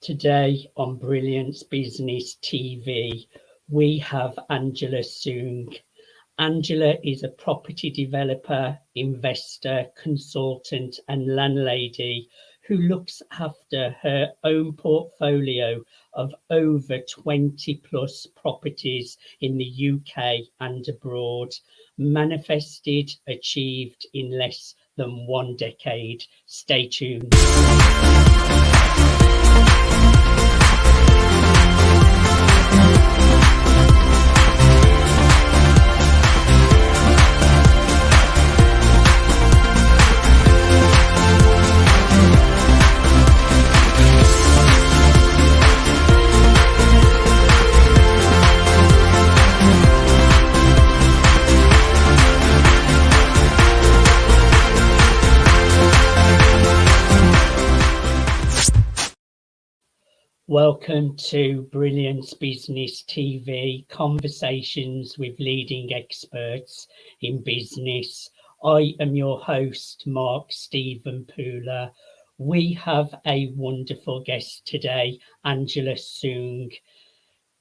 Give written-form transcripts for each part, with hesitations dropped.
Today on Brilliance Business TV, we have Angela Soong. Angela is a property developer, investor, consultant, and landlady who looks after her own portfolio of over 20 plus properties in the UK and abroad, manifested, achieved in less than 1 decade. Stay tuned. Welcome to Brilliance Business TV, conversations with leading experts in business. I am your host, Mark Stephen Pooler. We have a wonderful guest today, Angela Soong.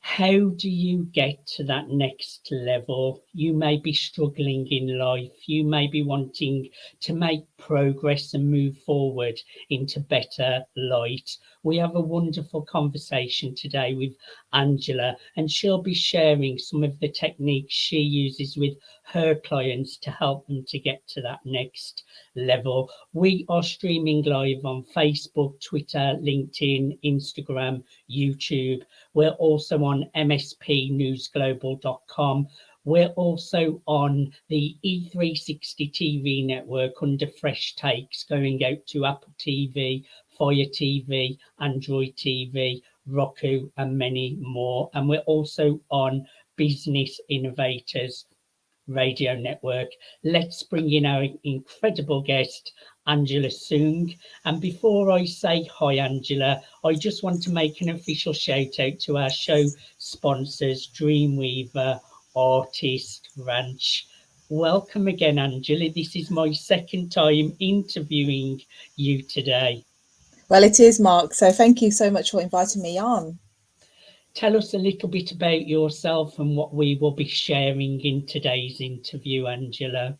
How do you get to that next level? You may be struggling in life. You may be wanting to make progress and move forward into better light. We have a wonderful conversation today with Angela, and she'll be sharing some of the techniques she uses with her clients to help them to get to that next level. We are streaming live on Facebook, Twitter, LinkedIn, Instagram, YouTube. We're also on mspnewsglobal.com. We're also on the E360 TV network under Fresh Takes, going out to Apple TV, Fire TV, Android TV, Roku, and many more. And we're also on Business Innovators Radio Network. Let's bring in our incredible guest, Angela Soong. And before I say hi, Angela, I just want to make an official shout out to our show sponsors, Dreamweaver Artist Ranch. Welcome again, Angela. This is my second time interviewing you today. Well, it is, Mark. So thank you so much for inviting me on. Tell us a little bit about yourself and what we will be sharing in today's interview, Angela.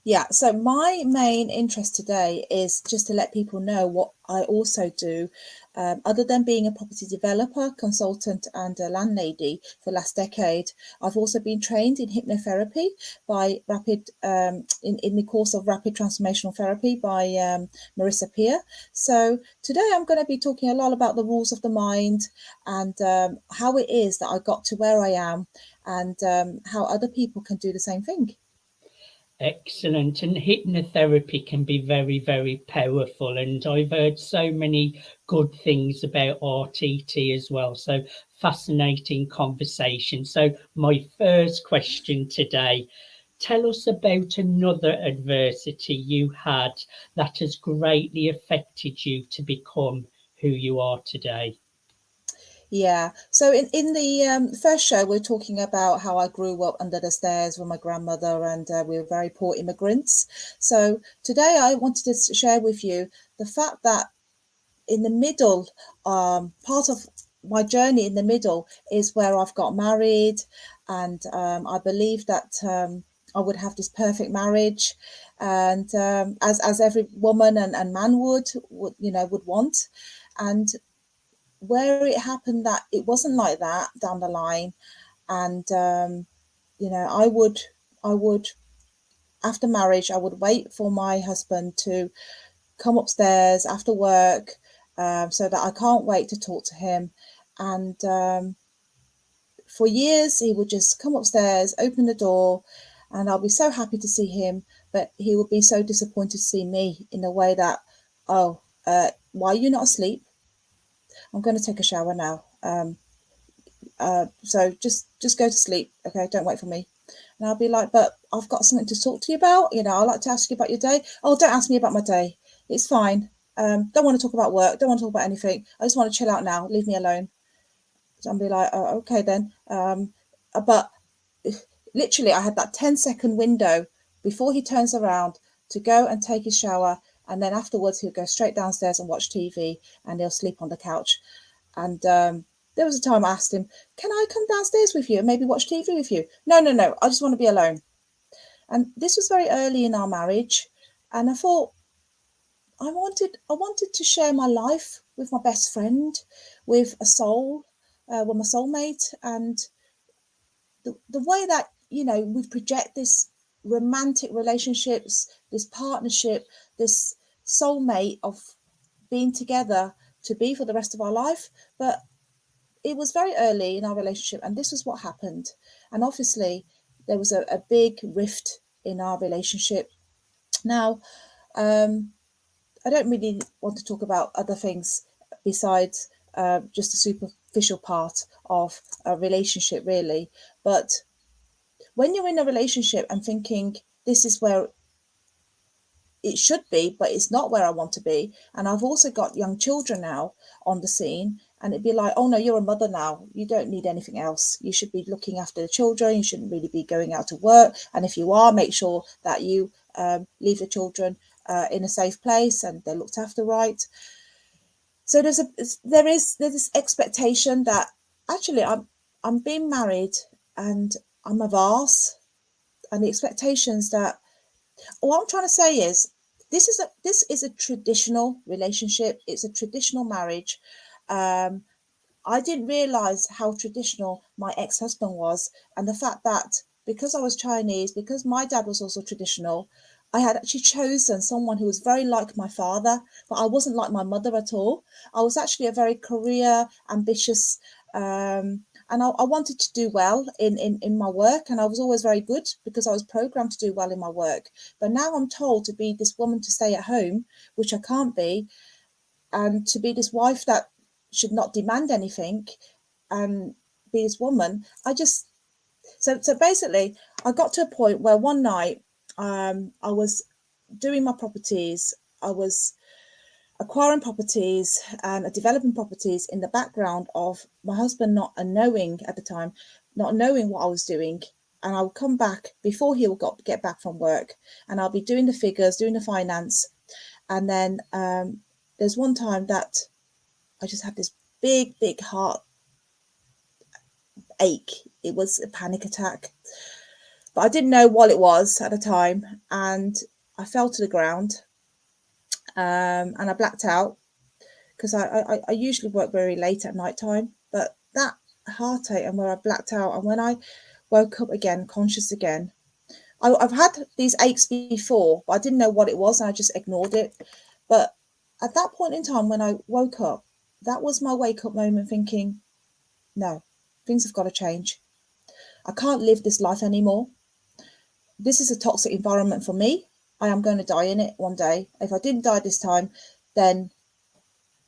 Yeah, so my main interest today is just to let people know what I also do. Other than being a property developer, consultant, and a landlady for the last decade, I've also been trained in hypnotherapy by in the course of Rapid Transformational Therapy by Marissa Peer. So today I'm going to be talking a lot about the rules of the mind and how it is that I got to where I am, and how other people can do the same thing. Excellent. And hypnotherapy can be very, very powerful. And I've heard so many good things about RTT as well. So fascinating conversation. So my first question today, tell us about another adversity you had that has greatly affected you to become who you are today. Yeah. So in the first show, we're talking about how I grew up under the stairs with my grandmother, and we were very poor immigrants. So today I wanted to share with you the fact that in the middle, part of my journey in the middle is where I've got married, and I believe that I would have this perfect marriage, and as every woman and man would want, and where it happened that it wasn't like that down the line. And I would after marriage, I would wait for my husband to come upstairs after work, so that I can't wait to talk to him. And for years he would just come upstairs, open the door, and I'll be so happy to see him, but he would be so disappointed to see me in a way that, why are you not asleep? I'm going to take a shower now. So just go to sleep. Okay, don't wait for me. And I'll be like, but I've got something to talk to you about. I'd like to ask you about your day. Oh, don't ask me about my day. It's fine. Don't want to talk about work. Don't want to talk about anything. I just want to chill out now. Leave me alone. So I'll be like, oh, okay then. But literally, I had that 10-second window before he turns around to go and take his shower. And then afterwards, he'll go straight downstairs and watch TV, and he'll sleep on the couch. And there was a time I asked him, can I come downstairs with you and maybe watch TV with you? No, I just want to be alone. And this was very early in our marriage. And I thought, I wanted to share my life with my best friend, with a soul, with my soulmate. And the way that, we project this romantic relationships, this partnership, this soulmate of being together to be for the rest of our life. But it was very early in our relationship, and this was what happened. And obviously, there was a big rift in our relationship. Now, I don't really want to talk about other things besides just the superficial part of a relationship, really. But when you're in a relationship and thinking this is where it should be, but it's not where I want to be. And I've also got young children now on the scene, and it'd be like, oh no, you're a mother now. You don't need anything else. You should be looking after the children. You shouldn't really be going out to work. And if you are, make sure that you leave the children in a safe place and they're looked after right. So there is this expectation that actually I'm being married and I'm a vase, and the expectations that what I'm trying to say is this is a traditional relationship. It's a traditional marriage. I didn't realize how traditional my ex-husband was, and the fact that because I was Chinese, because my dad was also traditional, I had actually chosen someone who was very like my father, but I wasn't like my mother at all. I was actually a very career ambitious, and I wanted to do well in my work, and I was always very good because I was programmed to do well in my work. But now I'm told to be this woman to stay at home, which I can't be, and to be this wife that should not demand anything and be this woman. So basically I got to a point where one night I was doing my properties. I was acquiring properties and developing properties in the background of my husband not knowing at the time, not knowing what I was doing. And I would come back before he would get back from work, and I'll be doing the figures, doing the finance. And then there's one time that I just had this big heart ache. It was a panic attack, but I didn't know what it was at the time. And I fell to the ground, and I blacked out because I usually work very late at night time. But that heartache and where I blacked out, and when I woke up again, conscious again, I've had these aches before, but I didn't know what it was, and I just ignored it. But at that point in time, when I woke up, that was my wake up moment, thinking, no, things have got to change. I can't live this life anymore. This is a toxic environment for me. I am going to die in it one day. If I didn't die this time, then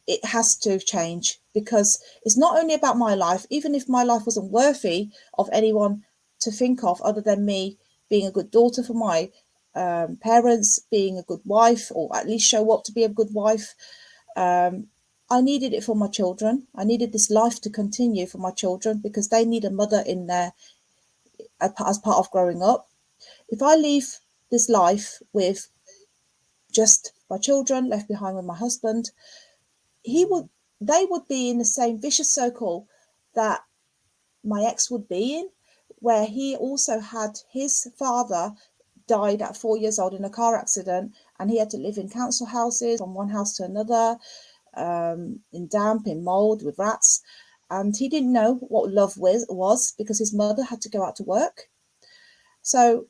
it has to change, because it's not only about my life. Even if my life wasn't worthy of anyone to think of other than me being a good daughter for my parents, being a good wife, or at least show up to be a good wife, I needed it for my children. I needed this life to continue for my children, because they need a mother in there as part of growing up. If I leave this life with just my children left behind with my husband, they would be in the same vicious circle that my ex would be in, where he also had his father died at 4 years old in a car accident, and he had to live in council houses from one house to another, in damp, in mold, with rats. And he didn't know what love was because his mother had to go out to work. So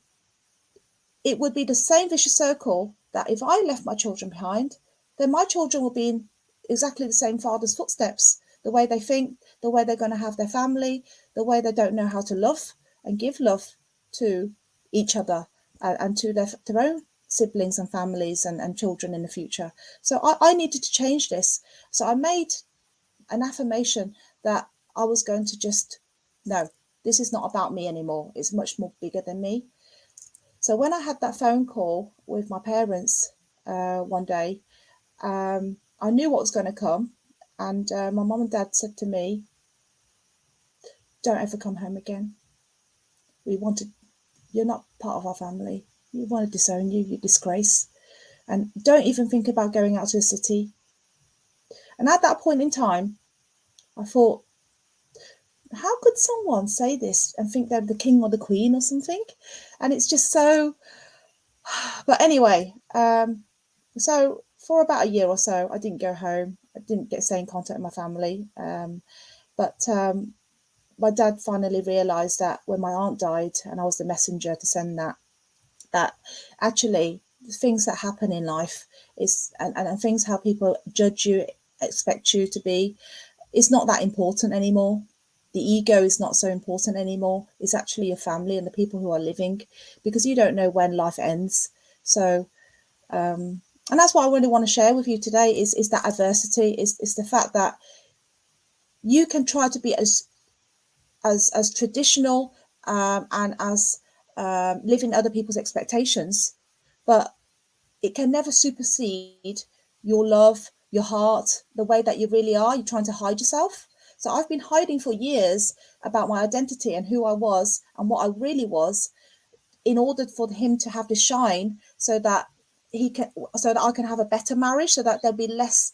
it would be the same vicious circle that if I left my children behind, then my children will be in exactly the same father's footsteps, the way they think, the way they're going to have their family, the way they don't know how to love and give love to each other and to their own siblings and families and children in the future. So I needed to change this. So I made an affirmation that I was going to just, no, this is not about me anymore. It's much more bigger than me. So when I had that phone call with my parents one day, I knew what was going to come. And my mum and dad said to me, don't ever come home again. You're not part of our family. We want to disown you, you disgrace. And don't even think about going out to the city. And at that point in time, I thought, how could someone say this and think they're the king or the queen or something? And it's just so. But anyway, so for about a year or so, I didn't go home. I didn't stay in contact with my family. But my dad finally realised that when my aunt died, and I was the messenger to send that actually things that happen in life is and things how people judge you, expect you to be, it's not that important anymore. The ego is not so important anymore. It's actually your family and the people who are living, because you don't know when life ends. So and that's what I really want to share with you today is that adversity, is the fact that you can try to be as traditional and as living other people's expectations, but it can never supersede your love, your heart, the way that you really are. You're trying to hide yourself. So I've been hiding for years about my identity and who I was and what I really was, in order for him to have the shine, so that I can have a better marriage, so that there'll be less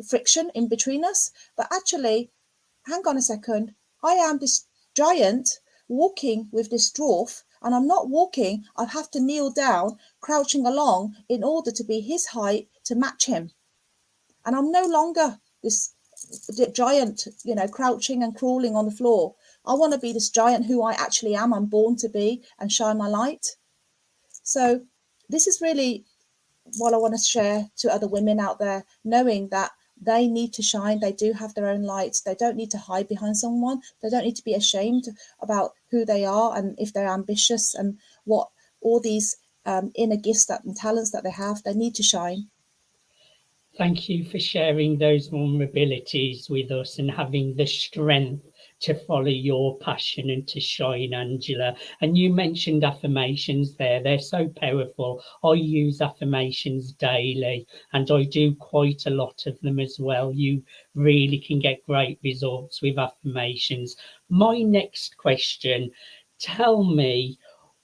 friction in between us. But actually, hang on a second, I am this giant walking with this dwarf, and I'm not walking, I have to kneel down, crouching along in order to be his height to match him. And I'm no longer this giant, crouching and crawling on the floor. I want to be this giant who I actually am, I'm born to be, and shine my light. So this is really what I want to share to other women out there, knowing that they need to shine. They do have their own lights. They don't need to hide behind someone. They don't need to be ashamed about who they are and if they're ambitious and what all these inner gifts and talents that they have. They need to shine. Thank you for sharing those vulnerabilities with us and having the strength to follow your passion and to shine, Angela. And you mentioned affirmations there. They're so powerful. I use affirmations daily and I do quite a lot of them as well. You really can get great results with affirmations. My next question, tell me,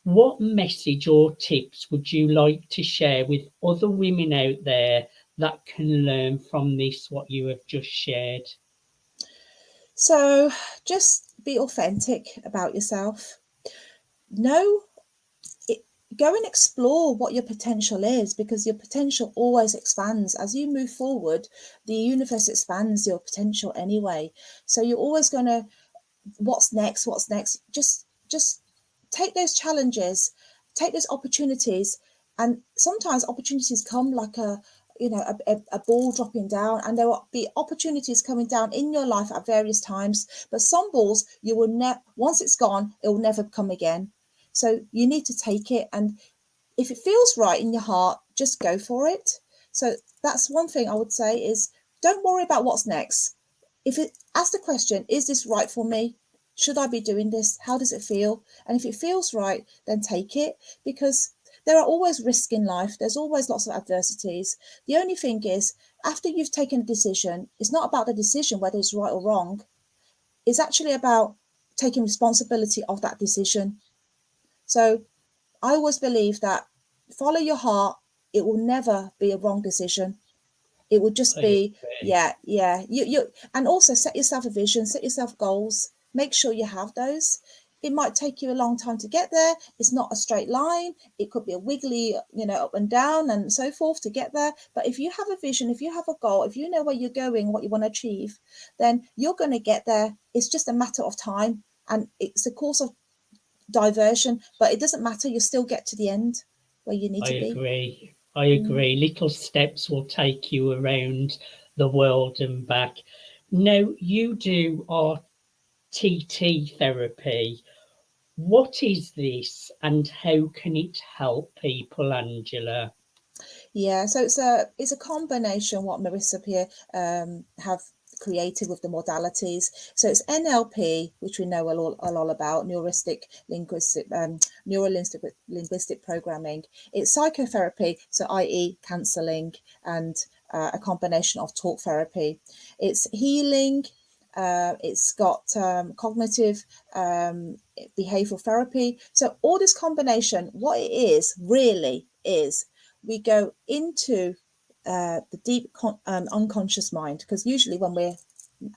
what message or tips would you like to share with other women out there that can learn from this, what you have just shared? So just be authentic about yourself. Know it, go and explore what your potential is, because your potential always expands as you move forward. The universe expands your potential anyway, so you're always going to, what's next, just take those challenges, take those opportunities. And sometimes opportunities come like a ball dropping down, and there will be opportunities coming down in your life at various times, but some balls you will never, once it's gone, it will never come again. So you need to take it, and if it feels right in your heart, just go for it. So that's one thing I would say, is don't worry about what's next. If it ask the question, is this right for me? Should I be doing this? How does it feel? And if it feels right, then take it, because there are always risks in life. There's always lots of adversities. The only thing is, after you've taken a decision, it's not about the decision, whether it's right or wrong. It's actually about taking responsibility of that decision. So I always believe that follow your heart. It will never be a wrong decision. It would just I be, agree. yeah. And also set yourself a vision, set yourself goals. Make sure you have those. It might take you a long time to get there. It's not a straight line. It could be a wiggly, up and down and so forth to get there. But if you have a vision, if you have a goal, if you know where you're going, what you want to achieve, then you're going to get there. It's just a matter of time, and it's a course of diversion, but it doesn't matter. You still get to the end where you need I to be. agree. I Mm. agree. Little steps will take you around the world and back. Now, you do RTT therapy. What is this and how can it help people, Angela? Yeah, so it's a combination what Marissa here have created with the modalities. So it's NLP, which we know a lot about, neuro linguistic programming. It's psychotherapy, so i.e. counselling, and a combination of talk therapy. It's healing. It's got cognitive behavioral therapy. So all this combination, what it is really is, we go into the deep unconscious mind, because usually when we're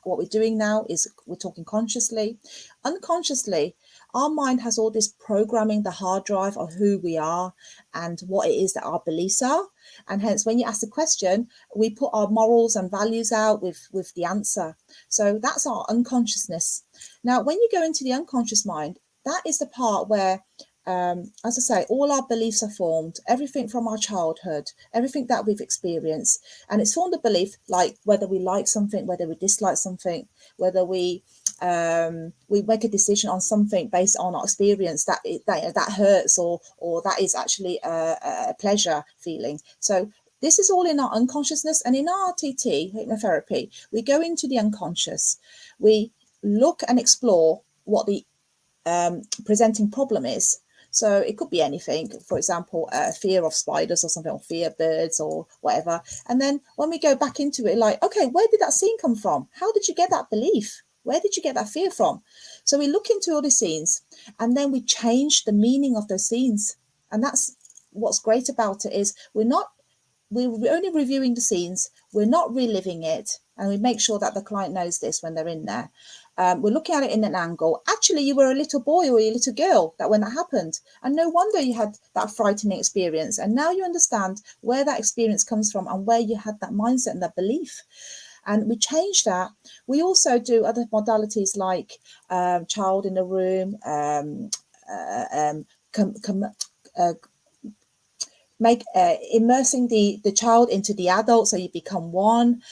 what we're doing now is we're talking consciously. Unconsciously, our mind has all this programming, the hard drive of who we are and what it is that our beliefs are. And hence, when you ask the question, we put our morals and values out with the answer. So that's our unconsciousness. Now, when you go into the unconscious mind, that is the part where, as I say, all our beliefs are formed, everything from our childhood, everything that we've experienced. And it's formed a belief, like whether we like something, whether we dislike something, whether we make a decision on something based on our experience that hurts or that is actually a pleasure feeling. So this is all in our unconsciousness. And in our RTT, hypnotherapy, we go into the unconscious. We look and explore what the presenting problem is. So it could be anything, for example, fear of spiders or something, or fear of birds or whatever. And then when we go back into it, like, okay, where did that scene come from? How did you get that belief? Where did you get that fear from? So we look into all the scenes and then we change the meaning of those scenes. And that's what's great about it, is we're only reviewing the scenes. We're not reliving it. And we make sure that the client knows this when they're in there. We're looking at it in an angle. Actually, you were a little boy or a little girl when that happened. And no wonder you had that frightening experience. And now you understand where that experience comes from and where you had that mindset and that belief. And we change that. We also do other modalities like child in the room, immersing the child into the adult so you become one.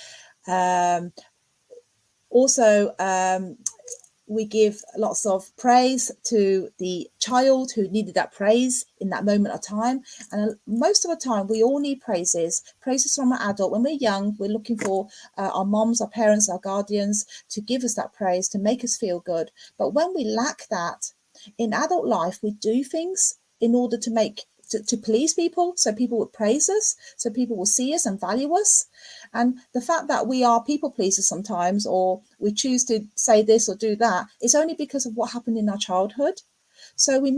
We give lots of praise to the child who needed that praise in that moment of time. And most of the time, we all need praises from an adult. When we're young, we're looking for our moms, our parents, our guardians to give us that praise, to make us feel good. But when we lack that in adult life, we do things in order to please people, so people would praise us, so people will see us and value us. And the fact that we are people pleasers sometimes, or we choose to say this or do that, is only because of what happened in our childhood. So we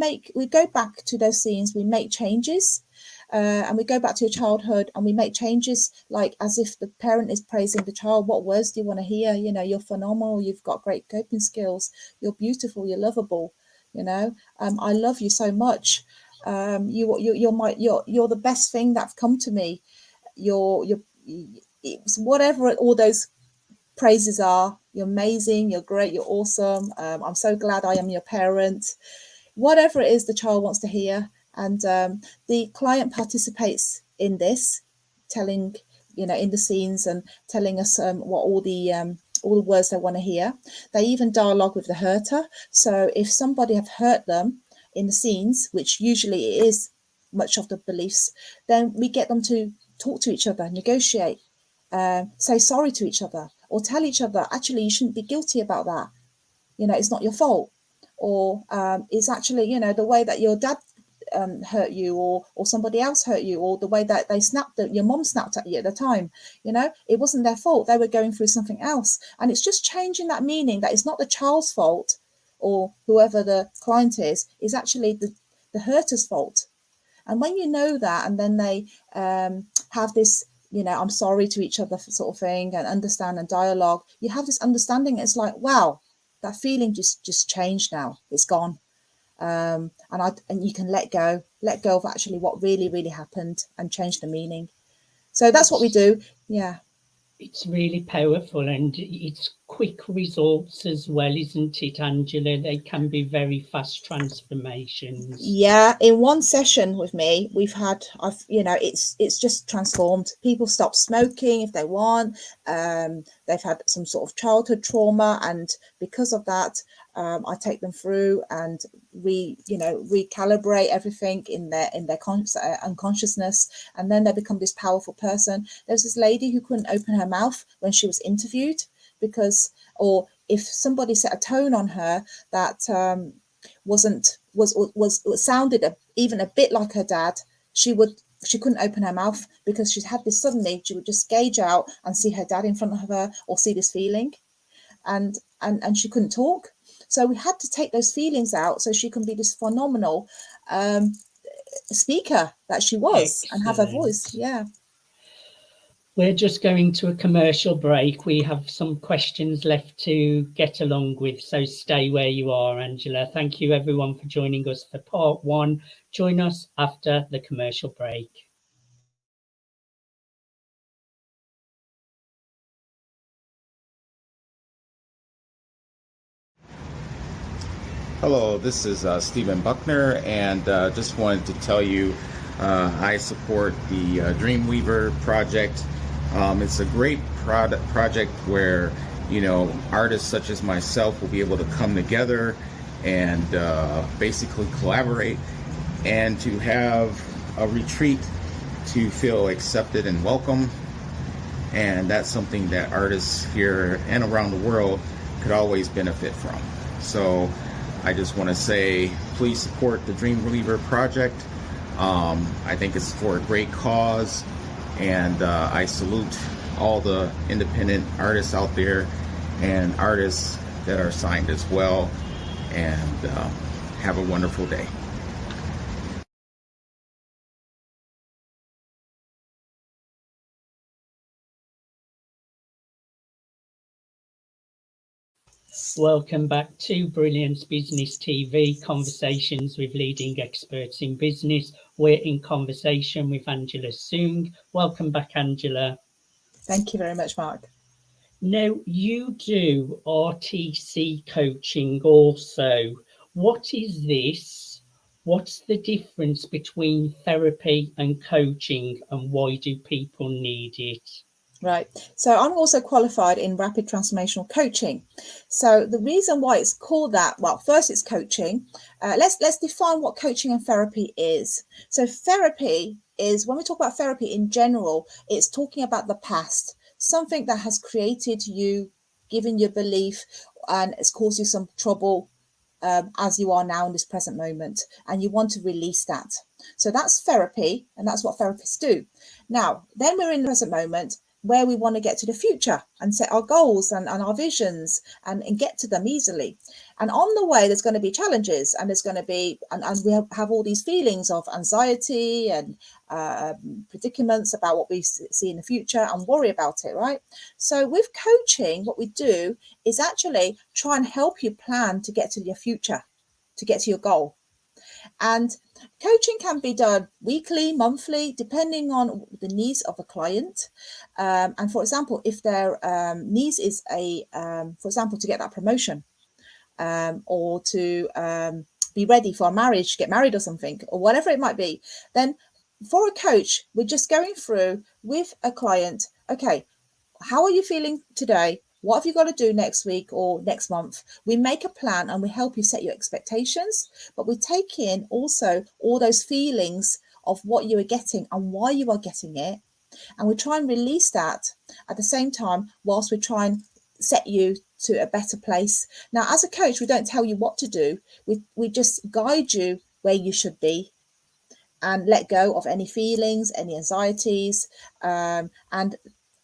go back to those scenes, we make changes, and we go back to your childhood and we make changes, like as if the parent is praising the child. What words do you want to hear? You know, you're phenomenal, you've got great coping skills, you're beautiful, you're lovable, you know, I love you so much. You're the best thing that's come to me. Whatever all those praises are. You're amazing. You're great. You're awesome. I'm so glad I am your parent. Whatever it is the child wants to hear, and the client participates in this, telling, in the scenes and telling us what all the words they want to hear. They even dialogue with the hurter. So if somebody have hurt them in the scenes, which usually it is much of the beliefs, then we get them to talk to each other, negotiate, say sorry to each other, or tell each other, actually, you shouldn't be guilty about that. It's not your fault. Or it's actually, the way that your dad hurt you, or somebody else hurt you, or the way that your mom snapped at you at the time, it wasn't their fault. They were going through something else. And it's just changing that meaning, that it's not the child's fault, or whoever the client is actually the hurter's fault. And when you know that, and then they have this, I'm sorry to each other sort of thing, and understand and dialogue, you have this understanding. It's like, wow, that feeling just changed now. It's gone. And you can let go of actually what really, really happened, and change the meaning. So that's what we do. Yeah. It's really powerful, and it's quick results as well, isn't it, Angela? They can be very fast transformations. Yeah, in one session with me, it's just transformed. People stop smoking if they want. They've had some sort of childhood trauma, and because of that, I take them through and recalibrate everything in their unconsciousness, and then they become this powerful person. There's this lady who couldn't open her mouth when she was interviewed or if somebody set a tone on her that sounded even a bit like her dad, she couldn't open her mouth, because she's had this suddenly. She would just gauge out and see her dad in front of her, or see this feeling, and she couldn't talk. So we had to take those feelings out so she can be this phenomenal speaker that she was. Excellent. And have her voice. Yeah. We're just going to a commercial break. We have some questions left to get along with, so stay where you are, Angela. Thank you everyone for joining us for part one. Join us after the commercial break. Hello, this is Stephen Buckner, and just wanted to tell you I support the Dreamweaver project. It's a great project where, you know, artists such as myself will be able to come together and basically collaborate and to have a retreat to feel accepted and welcome. And that's something that artists here and around the world could always benefit from. So I just want to say, please support the Dreamweaver project. I think it's for a great cause, and I salute all the independent artists out there and artists that are signed as well, and have a wonderful day. Welcome back to Brilliance Business TV, conversations with leading experts in business. We're in conversation with Angela Soong. Welcome back, Angela. Thank you very much, Mark. Now, you do RTC coaching also. What is this? What's the difference between therapy and coaching, and why do people need it? Right. So I'm also qualified in rapid transformational coaching. So the reason why it's called that, well, first it's coaching. Let's define what coaching and therapy is. So therapy is, when we talk about therapy in general, it's talking about the past, something that has created you, given you belief, and it's caused you some trouble as you are now in this present moment, and you want to release that. So that's therapy, and that's what therapists do. Now, then we're in the present moment, where we want to get to the future and set our goals and our visions and get to them easily. And on the way, there's going to be challenges, and there's going to be, and we have all these feelings of anxiety and predicaments about what we see in the future and worry about it, right? So with coaching, what we do is actually try and help you plan to get to your future, to get to your goal. And coaching can be done weekly, monthly, depending on the needs of a client. And for example, if their needs is for example, to get that promotion, or to be ready for a marriage, get married or something, or whatever it might be, then for a coach, we're just going through with a client, okay, how are you feeling today? What have you got to do next week or next month? We make a plan and we help you set your expectations, but we take in also all those feelings of what you are getting and why you are getting it. And we try and release that at the same time, whilst we try and set you to a better place. Now, as a coach, we don't tell you what to do. We just guide you where you should be and let go of any feelings, any anxieties,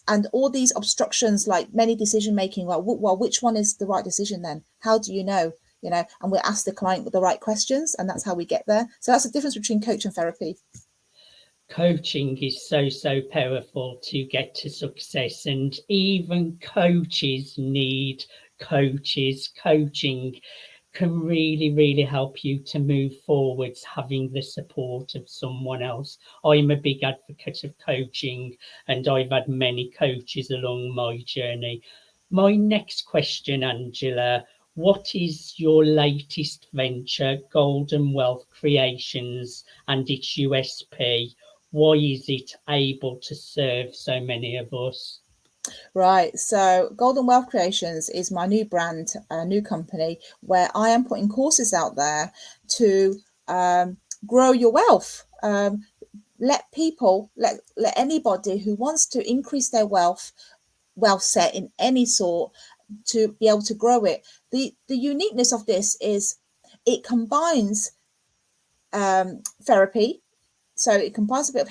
and all these obstructions, like many decision making. Well, which one is the right decision then? How do you know? You know, and we ask the client the right questions, and that's how we get there. So that's the difference between coach and therapy. Coaching is so powerful to get to success, and even coaches need coaches. Coaching can really help you to move forwards, having the support of someone else. I'm a big advocate of coaching, and I've had many coaches along my journey. My next question, Angela, what is your latest venture, Golden Wealth Creations, and its USP? Why is it able to serve so many of us? Right. So Golden Wealth Creations is my new brand, a new company where I am putting courses out there to grow your wealth. Let anybody who wants to increase their wealth set in any sort, to be able to grow it. The uniqueness of this is it combines therapy. So it combines a bit of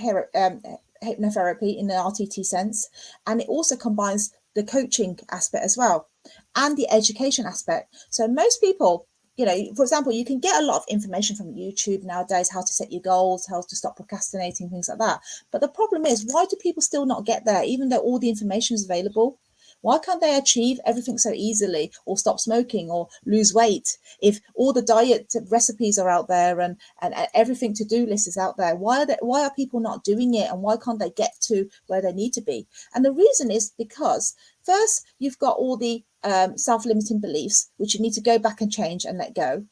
hypnotherapy in the RTT sense, and it also combines the coaching aspect as well, and the education aspect. So most people you know, for example, you can get a lot of information from YouTube nowadays, how to set your goals, how to stop procrastinating, things like that. But the problem is, why do people still not get there, even though all the information is available? Why can't they achieve everything so easily, or stop smoking, or lose weight? If all the diet recipes are out there, and everything to-do list is out there, why are people not doing it, and why can't they get to where they need to be? And the reason is because first, you've got all the self-limiting beliefs, which you need to go back and change and let go.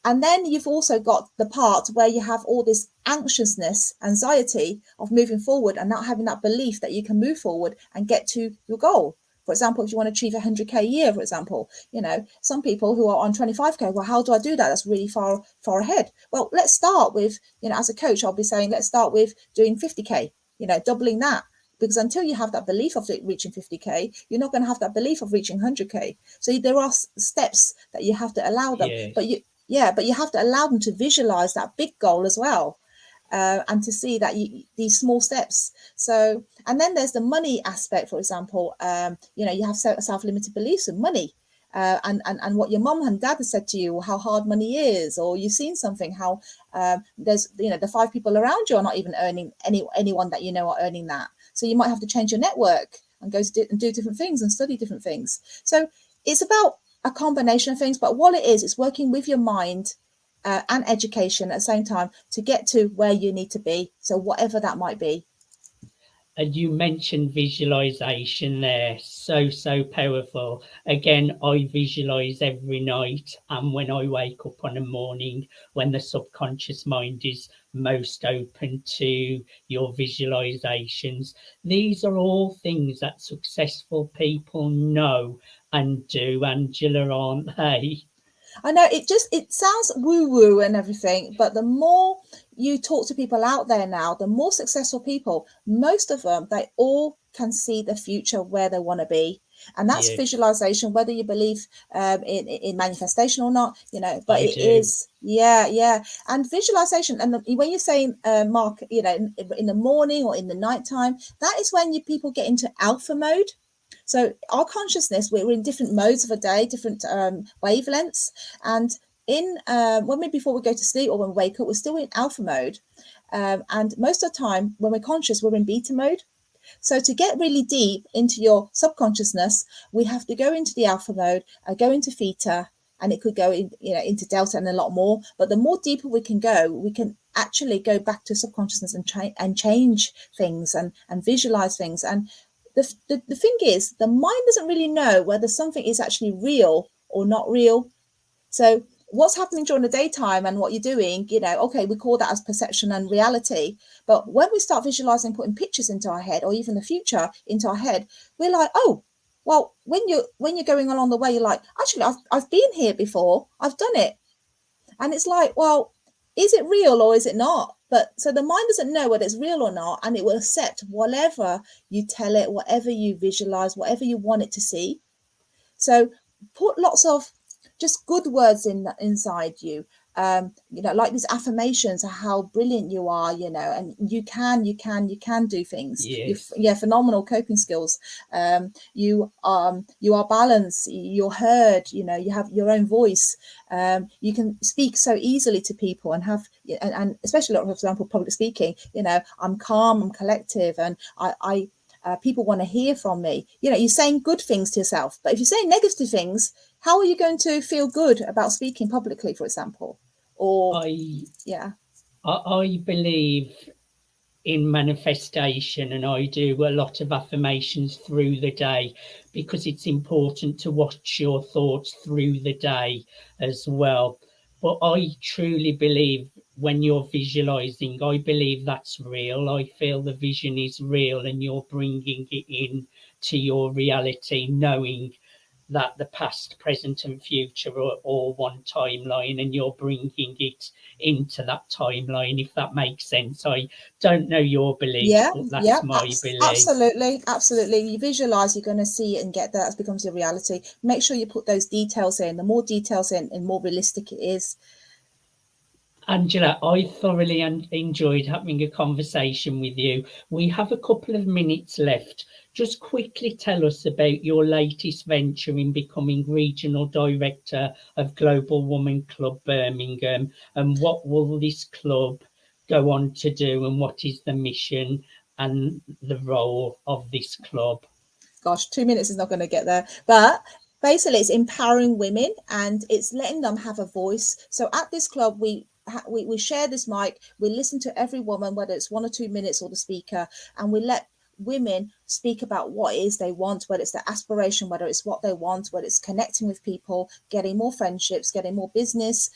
And then you've also got the part where you have all this anxiousness, anxiety of moving forward and not having that belief that you can move forward and get to your goal. For example, if you want to achieve 100K a year, for example, you know, some people who are on 25K, well, how do I do that? That's really far ahead. Well, let's start with, you know, as a coach, I'll be saying, let's start with doing 50K, you know, doubling that. Because until you have that belief of reaching 50K, you're not going to have that belief of reaching 100K. So there are steps that you have to allow them, but you have to allow them to visualize that big goal as well. And to see that these small steps. So, and then there's the money aspect, for example. You know, you have self-limited beliefs of money, and what your mom and dad has said to you, how hard money is, or you've seen something, how there's, you know, the 5 people around you are not even earning anyone that you know are earning that. So you might have to change your network and go to do different things and study different things. So it's about a combination of things, but what it is, it's working with your mind and education at the same time to get to where you need to be. So whatever that might be. And you mentioned visualization there, so powerful. Again, I visualize every night, and when I wake up on a morning, when the subconscious mind is most open to your visualizations, these are all things that successful people know and do, Angela, aren't they? I know it sounds woo-woo and everything, but the more you talk to people out there now, the more successful people, most of them, they all can see the future where they want to be. And that's visualization, whether you believe in manifestation or not, you know, but it is, yeah. And visualization, and when you're saying, Mark, you know, in the morning or in the nighttime, that is when people get into alpha mode. So our consciousness, we're in different modes of a day, different wavelengths. And before we go to sleep or when we wake up, we're still in alpha mode. And most of the time when we're conscious, we're in beta mode. So to get really deep into your subconsciousness, we have to go into the alpha mode, go into theta, and it could go in, you know, into delta and a lot more. But the more deeper we can go, we can actually go back to subconsciousness and change things and visualize things. And the thing is, the mind doesn't really know whether something is actually real or not real. So what's happening during the daytime and what you're doing, you know, okay, we call that as perception and reality. But when we start visualizing, putting pictures into our head, or even the future into our head, we're like, oh, well, when you're going along the way, you're like, actually, I've been here before, I've done it. And it's like, well, is it real or is it not? But so the mind doesn't know whether it's real or not, and it will accept whatever you tell it, whatever you visualize, whatever you want it to see. So put lots of just good words inside you. You know, like these affirmations of how brilliant you are, you know, and you can do things. Yes. Phenomenal coping skills. You are balanced, you're heard, you know, you have your own voice. You can speak so easily to people and have, and especially, for example, public speaking, you know, I'm calm, I'm collective, and I people want to hear from me. You know, you're saying good things to yourself, but if you're saying negative things, how are you going to feel good about speaking publicly, for example? Or I believe in manifestation, and I do a lot of affirmations through the day, because it's important to watch your thoughts through the day as well. But I truly believe when you're visualizing, I believe that's real. I feel the vision is real, and you're bringing it in to your reality, knowing that the past, present, and future are all one timeline, and you're bringing it into that timeline, if that makes sense. I don't know your beliefs, but that's my belief. Absolutely. You visualize, you're going to see it and get that. It becomes a reality. Make sure you put those details in. The more details in, the more realistic it is. Angela, I thoroughly enjoyed having a conversation with you. We have a couple of minutes left. Just quickly tell us about your latest venture in becoming Regional Director of Global Woman Club Birmingham, and what will this club go on to do, and what is the mission and the role of this club? Gosh, 2 minutes is not going to get there, but basically it's empowering women and it's letting them have a voice. So at this club, we share this mic, we listen to every woman, whether it's 1 or 2 minutes or the speaker, and we let women speak about what it is they want, whether it's their aspiration, whether it's what they want, whether it's connecting with people, getting more friendships, getting more business,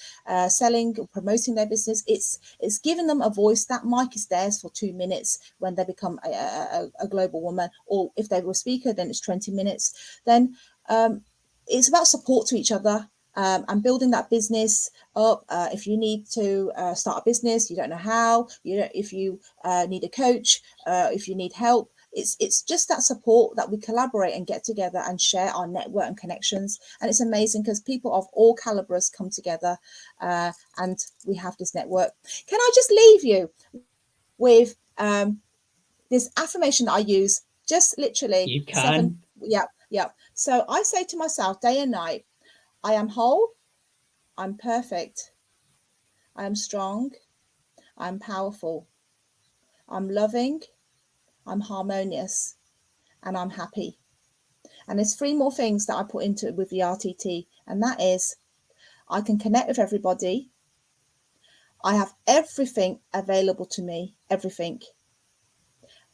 selling, promoting their business. It's giving them a voice. That mic is theirs for 2 minutes when they become a global woman, or if they were a speaker, then it's 20 minutes. Then it's about support to each other. And building that business up. If you need to start a business, you don't know how, if you need a coach, if you need help, it's just that support, that we collaborate and get together and share our network and connections. And it's amazing because people of all calibers come together and we have this network. Can I just leave you with this affirmation that I use just literally You can. Yeah. So I say to myself day and night, I am whole, I'm perfect, I am strong, I'm powerful, I'm loving, I'm harmonious, and I'm happy. And there's 3 more things that I put into it with the RTT, and that is I can connect with everybody, I have everything available to me, everything,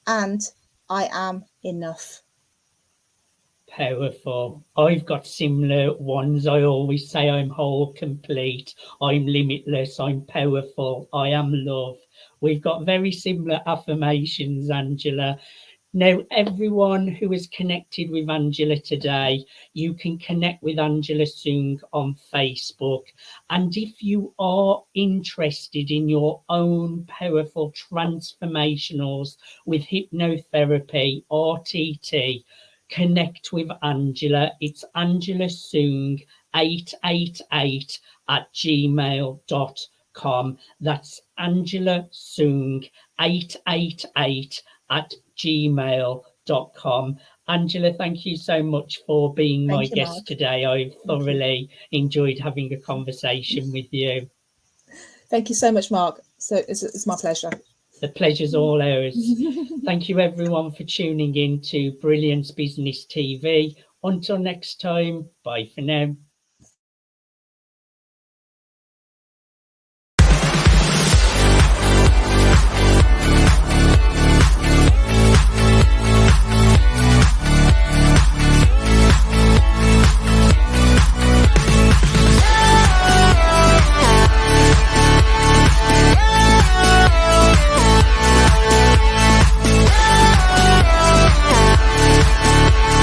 and I am enough. Powerful. I've got similar ones. I always say I'm whole, complete, I'm limitless, I'm powerful, I am love. We've got very similar affirmations, Angela. Now, everyone who is connected with Angela today, you can connect with Angela Soong on Facebook. And if you are interested in your own powerful transformationals with hypnotherapy, RTT, connect with Angela. It's Angela Soong 888 at gmail.com. That's Angela Soong 888 at gmail.com. Angela, thank you so much for being my Thank you, Mark. guest today. I thoroughly enjoyed having a conversation with you. Thank you so much, Mark. So it's my pleasure. The pleasure's all ours. Thank you everyone for tuning in to Brilliance Business TV. Until next time, bye for now.